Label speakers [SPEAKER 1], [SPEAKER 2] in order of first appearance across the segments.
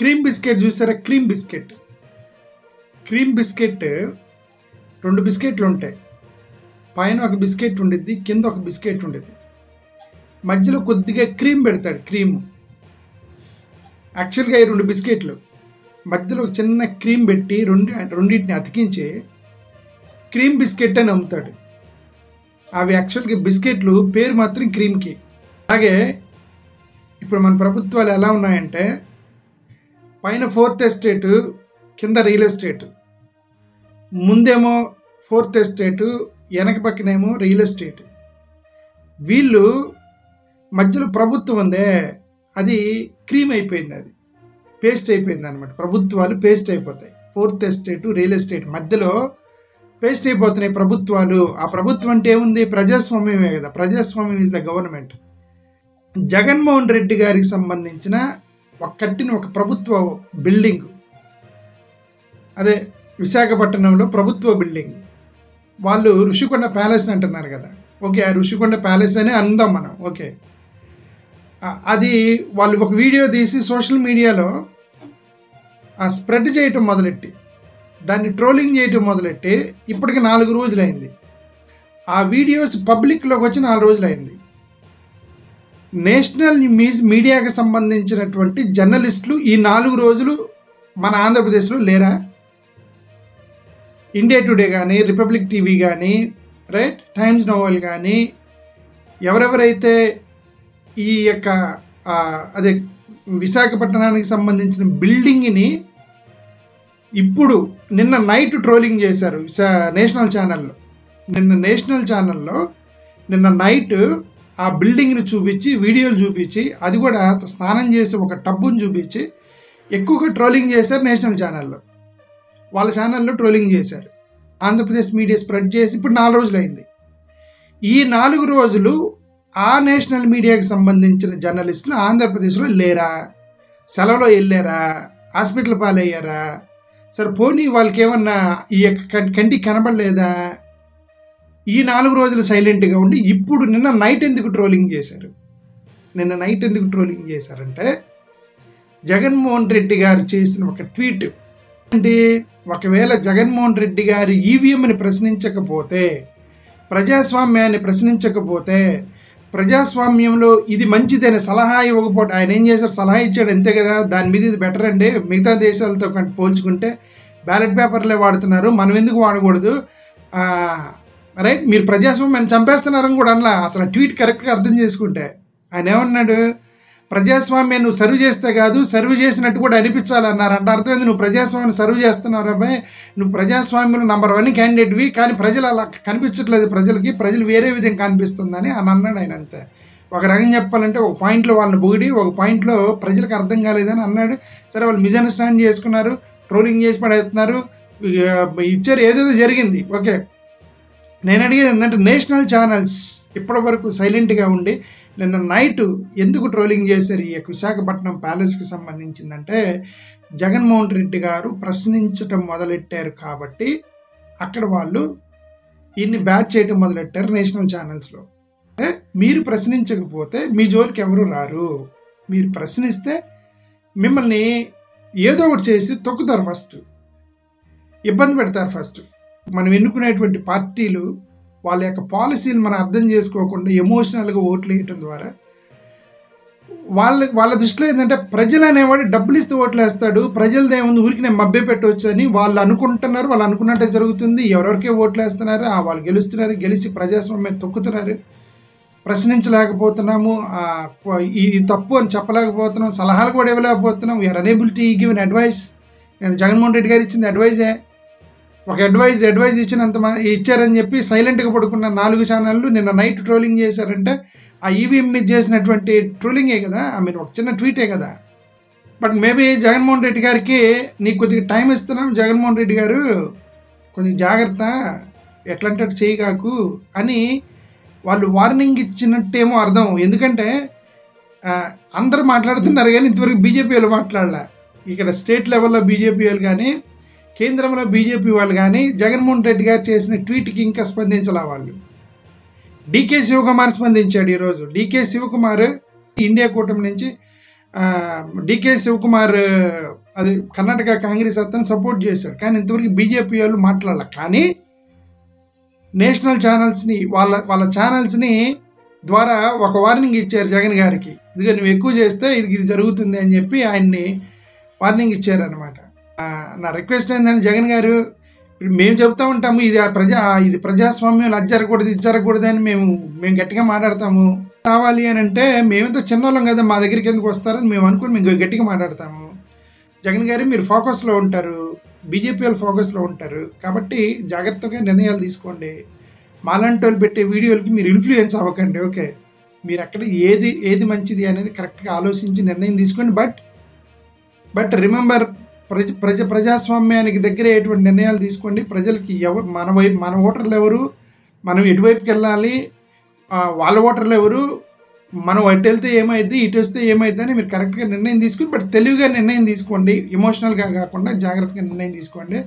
[SPEAKER 1] Cream biscuit చూసారా? Cream biscuit 2 బిస్కెట్లు ఉంటాయి. పైన ఒక బిస్కెట్ ఉండిద్ది, కింద ఒక బిస్కెట్ ఉండిద్ది. మధ్యలో కొద్దిగా క్రీమ్ పెడతాడు. క్రీమ్ యాక్చువల్గా ఈ 2 బిస్కెట్లు మధ్యలో చిన్న క్రీమ్ పెట్టి రెండింటిని అతికించి క్రీమ్ బిస్కెట్ అని అమ్ముతాడు. అవి యాక్చువల్గా బిస్కెట్లు, పేరు మాత్రం క్రీమ్కి. అలాగే ఇప్పుడు మన ప్రభుత్వాలు ఎలా ఉన్నాయంటే పైన 4th ఎస్టేట్, కింద రియల్ ఎస్టేట్. ముందేమో 4th ఎస్టేట్, వెనక పక్కనేమో రియల్ ఎస్టేట్. వీళ్ళు మధ్యలో ప్రభుత్వం ఉందే, అది క్రీమ్ అయిపోయింది, అది పేస్ట్ అయిపోయింది అనమాట. ప్రభుత్వాలు పేస్ట్ అయిపోతాయి. 4th ఎస్టేట్, రియల్ ఎస్టేట్ మధ్యలో పేస్ట్ అయిపోతున్నాయి ప్రభుత్వాలు. ఆ ప్రభుత్వం అంటే ఏముంది? ప్రజాస్వామ్యమే కదా. ప్రజాస్వామ్యం is the government. Jaganmohan Reddy గారికి సంబంధించిన కట్టిన ఒక ప్రభుత్వ బిల్డింగ్, అదే విశాఖపట్నంలో ప్రభుత్వ బిల్డింగ్. వాళ్ళు ఋషికొండ ప్యాలెస్ అంటున్నారు కదా. ఓకే, ఆ ఋషికొండ ప్యాలెస్ అనే అందాం మనం. ఓకే, అది వాళ్ళు ఒక వీడియో తీసి సోషల్ మీడియాలో స్ప్రెడ్ చేయటం మొదలెట్టి, దాన్ని ట్రోలింగ్ చేయటం మొదలెట్టి ఇప్పటికి 4 రోజులైంది. ఆ వీడియోస్ పబ్లిక్లోకి వచ్చి 4 రోజులైంది. నేషనల్ మీడియాకి సంబంధించినటువంటి జర్నలిస్టులు ఈ 4 రోజులు మన ఆంధ్రప్రదేశ్లో లేరా? ఇండియా టుడే కానీ, రిపబ్లిక్ టీవీ కానీ, రైట్, టైమ్స్ నోవెల్ కానీ, ఎవరెవరైతే ఈ యొక్క అదే విశాఖపట్నానికి సంబంధించిన బిల్డింగ్ని ఇప్పుడు నిన్న నైట్ ట్రోలింగ్ చేశారు నేషనల్ ఛానల్లో. నిన్న నైట్ ఆ బిల్డింగ్ని చూపించి, వీడియోలు చూపించి, అది కూడా స్నానం చేసి ఒక టబ్బుని చూపించి ఎక్కువగా ట్రోలింగ్ చేశారు నేషనల్ ఛానల్లో. వాళ్ళ ఛానల్లో ట్రోలింగ్ చేశారు. ఆంధ్రప్రదేశ్ మీడియా స్ప్రెడ్ చేసి ఇప్పుడు 4 రోజులైంది. ఈ 4 రోజులు ఆ నేషనల్ మీడియాకి సంబంధించిన జర్నలిస్టులు ఆంధ్రప్రదేశ్లో లేరా? సెలవులో వెళ్ళారా? హాస్పిటల్ పాలయ్యారా? సరే పోనీ వాళ్ళకి ఏమన్నా ఈ యొక్క కంటికి కనబడలేదా? ఈ 4 రోజులు సైలెంట్గా ఉండి ఇప్పుడు నిన్న నైట్ ఎందుకు ట్రోలింగ్ చేశారంటే జగన్మోహన్ రెడ్డి గారు చేసిన ఒక ట్వీట్ అంటే, ఒకవేళ జగన్మోహన్ రెడ్డి గారు ఈవీఎంని ప్రశ్నించకపోతే, ప్రజాస్వామ్యాన్ని ప్రశ్నించకపోతే, ప్రజాస్వామ్యంలో ఇది మంచిదని సలహా ఇవ్వకపోతే, ఆయన ఏం చేశారు? సలహా ఇచ్చాడు అంతే కదా. దాని మీద ఇది బెటర్ అండి, మిగతా దేశాలతో పోల్చుకుంటే బ్యాలెట్ పేపర్లే వాడుతున్నారు, మనం ఎందుకు వాడకూడదు, రైట్, మీరు ప్రజాస్వామ్యాన్ని చంపేస్తున్నారని కూడా అనలా. అసలు ట్వీట్ కరెక్ట్గా అర్థం చేసుకుంటే ఆయన ఏమన్నాడు? ప్రజాస్వామ్యాన్ని నువ్వు సర్వ్ చేస్తే కాదు, సర్వ్ చేసినట్టు కూడా అనిపించాలన్నారు. అంటే అర్థమైంది, నువ్వు ప్రజాస్వామ్యాన్ని సర్వ్ చేస్తున్నావు అబ్బాయి, నువ్వు ప్రజాస్వామ్యంలో నంబర్ 1 క్యాండిడేట్వి, కానీ ప్రజలు అలా కనిపించట్లేదు, ప్రజలు వేరే విధంగా కనిపిస్తుందని అని అన్నాడు ఆయన. అంతే. ఒక రకం చెప్పాలంటే ఒక పాయింట్లో వాళ్ళని పొగిడి, ఒక పాయింట్లో ప్రజలకు అర్థం కాలేదని అన్నాడు. సరే, వాళ్ళు మిస్అండర్స్టాండ్ చేసుకున్నారు, ట్రోలింగ్ చేసి పడేస్తున్నారు, ఇచ్చారు, ఏదేదో జరిగింది. ఓకే, నేను అడిగేది ఏంటంటే నేషనల్ ఛానల్స్ ఇప్పటి వరకు సైలెంట్గా ఉండి నిన్న నైట్ ఎందుకు ట్రోలింగ్ చేశారు? ఈ విశాఖపట్నం ప్యాలెస్కి సంబంధించిందంటే జగన్మోహన్ రెడ్డి గారు ప్రశ్నించటం మొదలెట్టారు కాబట్టి అక్కడ వాళ్ళు ఈయన్ని బ్యాట్ చేయటం మొదలెట్టారు నేషనల్ ఛానల్స్లో. మీరు ప్రశ్నించకపోతే మీ జోలికి ఎవరు రారు, మీరు ప్రశ్నిస్తే మిమ్మల్ని ఏదో ఒకటి చేసి తొక్కుతారు, ఫస్ట్ ఇబ్బంది పెడతారు. ఫస్ట్ మనం ఎన్నుకునేటువంటి పార్టీలు వాళ్ళ యొక్క పాలసీలు మనం అర్థం చేసుకోకుండా ఎమోషనల్గా ఓట్లు వేయటం ద్వారా వాళ్ళ దృష్టిలో ఏంటంటే ప్రజలు అనేవాడు డబ్బులు ఇస్తే ఓట్లు వేస్తాడు, ప్రజలదేముంది ఊరికి నేను మభ్య పెట్టవచ్చు అని వాళ్ళు అనుకుంటున్నారు. వాళ్ళు అనుకున్నట్టే జరుగుతుంది. ఎవరెవరికే ఓట్లు వేస్తున్నారు, వాళ్ళు గెలుస్తున్నారు, గెలిచి ప్రజాస్వామ్యం తొక్కుతున్నారు. ప్రశ్నించలేకపోతున్నాము, ఇది తప్పు అని చెప్పలేకపోతున్నాం, సలహాలు కూడా ఇవ్వలేకపోతున్నాం. We're unable to give an advice. నేను జగన్మోహన్ రెడ్డి గారు ఇచ్చింది అడ్వైజే. ఒక అడ్వైజ్ ఇచ్చినంత ఇచ్చారని చెప్పి సైలెంట్గా పడుకున్న 4 ఛానళ్ళు నిన్న నైట్ ట్రోలింగ్ చేశారంటే ఆ ఈవీఎం మీద చేసినటువంటి ట్రోలింగే కదా, మీరు ఒక చిన్న ట్వీటే కదా. బట్ మేబీ జగన్మోహన్ రెడ్డి గారికి నీకు కొద్దిగా టైం ఇస్తున్నాం, జగన్మోహన్ రెడ్డి గారు కొద్దిగా జాగ్రత్త, ఎట్లంటే చేయగాకు అని వాళ్ళు వార్నింగ్ ఇచ్చినట్టేమో అర్థం. ఎందుకంటే అందరూ మాట్లాడుతున్నారు కానీ ఇంతవరకు బీజేపీ వాళ్ళు మాట్లాడలే. ఇక్కడ స్టేట్ లెవెల్లో బీజేపీ వాళ్ళు కానీ, కేంద్రంలో బీజేపీ వాళ్ళు కానీ జగన్మోహన్ రెడ్డి గారు చేసిన ట్వీట్కి ఇంకా స్పందించలే వాళ్ళు. డీకే శివకుమార్ స్పందించాడు ఈరోజు. డీకే శివకుమార్ ఇండియా కూటమి నుంచి డికే శివకుమార్ అది కర్ణాటక కాంగ్రెస్ అతను సపోర్ట్ చేశాడు, కానీ ఇంతవరకు బీజేపీ వాళ్ళు మాట్లాడాల. కానీ నేషనల్ ఛానల్స్ని వాళ్ళ ఛానల్స్ని ద్వారా ఒక వార్నింగ్ ఇచ్చారు జగన్ గారికి, ఇదిగో నువ్వు ఎక్కువ చేస్తే ఇది జరుగుతుంది అని చెప్పి ఆయన్ని వార్నింగ్ ఇచ్చారనమాట. నా రిక్వెస్ట్ ఏంటంటే జగన్ గారు, మేము చెప్తా ఉంటాము ఇది ప్రజాస్వామ్యం, అది జరగకూడదు ఇది జరగకూడదు అని మేము గట్టిగా మాట్లాడతాము. కావాలి అని అంటే మేమెంతో చిన్నోళ్ళం కదా, మా దగ్గరికి ఎందుకు వస్తారని మేము అనుకుని మేము గట్టిగా మాట్లాడతాము. జగన్ గారు మీరు ఫోకస్లో ఉంటారు, బీజేపీ వాళ్ళు ఫోకస్లో ఉంటారు, కాబట్టి జాగ్రత్తగా నిర్ణయాలు తీసుకోండి. మాలాంటి వాళ్ళు పెట్టే వీడియోలకి మీరు ఇన్ఫ్లుయెన్స్ అవ్వకండి. ఓకే, మీరు అక్కడ ఏది మంచిది అనేది కరెక్ట్గా ఆలోచించి నిర్ణయం తీసుకోండి. బట్ రిమెంబర్, ప్రజాస్వామ్యానికి దగ్గర ఎటువంటి నిర్ణయాలు తీసుకోండి. ప్రజలకి మన ఓటర్లు ఎవరు, మనం ఎటువైపుకి వెళ్ళాలి, వాళ్ళ ఓటర్లు ఎవరు, మనం అటు వెళ్తే ఏమైంది ఇటు వస్తే ఏమైంది అని మీరు కరెక్ట్గా నిర్ణయం తీసుకుని, బట్ తెలివిగా నిర్ణయం తీసుకోండి, ఎమోషనల్గా కాకుండా జాగ్రత్తగా నిర్ణయం తీసుకోండి.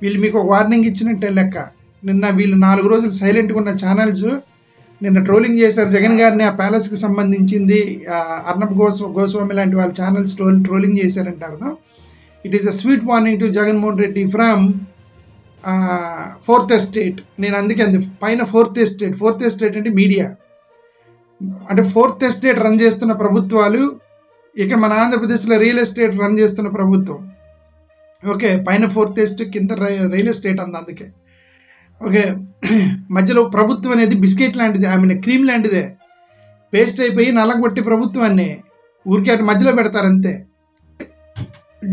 [SPEAKER 1] వీళ్ళు మీకు వార్నింగ్ ఇచ్చినట్టే లెక్క. నిన్న వీళ్ళు 4 రోజులు సైలెంట్గా ఉన్న ఛానల్స్ నిన్న ట్రోలింగ్ చేశారు జగన్ గారిని. ఆ ప్యాలెస్కి సంబంధించింది అర్నబ్ గోస్వామి లాంటి వాళ్ళ ఛానల్స్ ట్రోలింగ్ చేశారంటే అర్థం. It is a sweet warning to Jaganmohan Reddy from 4th estate. నేను అందుకే పైన 4th estate అంటే మీడియా, అంటే 4th estate రన్ చేస్తున్న ప్రభుత్వాలు. ఇక్కడ మన ఆంధ్రప్రదేశ్లో రియల్ ఎస్టేట్ రన్ చేస్తున్న ప్రభుత్వం. ఓకే, పైన 4th estate, కింద రియల్ ఎస్టేట్ అంది. అందుకే ఓకే, మధ్యలో ప్రభుత్వం అనేది బిస్కెట్ లాంటిది, క్రీమ్ లాంటిదే, పేస్ట్ అయిపోయి నల్లగొట్టి ప్రభుత్వాన్ని ఊరికే అటు మధ్యలో పెడతారంతే.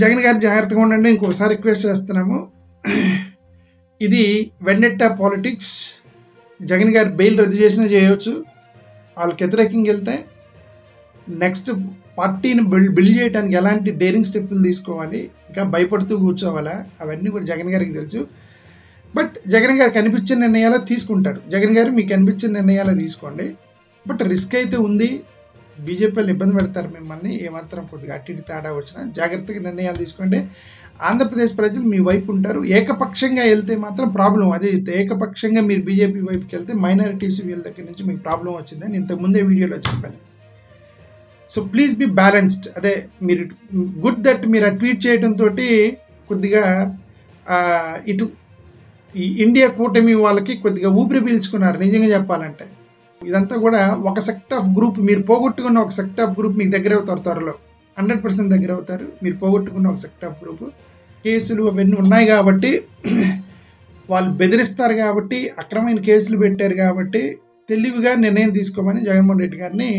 [SPEAKER 1] జగన్ గారు జాగ్రత్తగా ఉండండి. ఇంకోసారి రిక్వెస్ట్ చేస్తున్నాము, ఇది వెండెట్టా పాలిటిక్స్. జగన్ గారు బెయిల్ రద్దు చేసినా చేయవచ్చు, వాళ్ళకి వ్యతిరేకంగా వెళ్తే నెక్స్ట్ పార్టీని బిల్డ్ చేయడానికి ఎలాంటి డేరింగ్ స్టెప్పులు తీసుకోవాలి, ఇంకా భయపడుతూ కూర్చోవాలా, అవన్నీ కూడా జగన్ గారికి తెలుసు. బట్ జగన్ గారికి అనిపించిన నిర్ణయాలు తీసుకుంటారు. జగన్ గారు మీకు అనిపించిన నిర్ణయాలు తీసుకోండి, బట్ రిస్క్ అయితే ఉంది. బీజేపీ వాళ్ళు ఇబ్బంది పెడతారు మిమ్మల్ని, ఏమాత్రం కొద్దిగా అట్టి తేడా వచ్చినా జాగ్రత్తగా నిర్ణయాలు తీసుకోండి. ఆంధ్రప్రదేశ్ ప్రజలు మీ వైపు ఉంటారు. ఏకపక్షంగా వెళ్తే మాత్రం ప్రాబ్లం. అదే ఏకపక్షంగా మీరు బీజేపీ వైపుకి వెళ్తే మైనారిటీస్ వీళ్ళ దగ్గర నుంచి మీకు ప్రాబ్లం వచ్చిందని ఇంతకుముందే వీడియోలో చెప్పాను. So please be balanced. అదే మీరు గుడ్ దట్ మీరు ట్వీట్ చేయడంతో కొద్దిగా ఇటు ఈ ఇండియా కూటమి వాళ్ళకి కొద్దిగా ఊపిరి పీల్చుకున్నారు నిజంగా చెప్పాలంటే. ఇదంతా కూడా ఒక సెక్ట్ ఆఫ్ గ్రూప్, మీరు పోగొట్టుకున్న ఒక సెక్ట్ ఆఫ్ గ్రూప్ మీకు దగ్గర అవుతారు, త్వరలో 100% దగ్గర అవుతారు. మీరు పోగొట్టుకున్న ఒక సెక్ట్ ఆఫ్ గ్రూప్, కేసులు అవన్నీ ఉన్నాయి కాబట్టి, వాళ్ళు బెదిరిస్తారు కాబట్టి, అక్రమైన కేసులు పెట్టారు కాబట్టి తెలివిగా నిర్ణయం తీసుకోమని జగన్మోహన్ రెడ్డి గారిని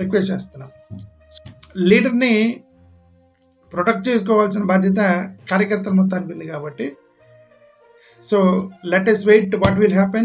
[SPEAKER 1] రిక్వెస్ట్ చేస్తున్నాం. లీడర్ని ప్రొటెక్ట్ చేసుకోవాల్సిన బాధ్యత కార్యకర్తల మొత్తానికి ఉంది కాబట్టి, so let us wait what will happen.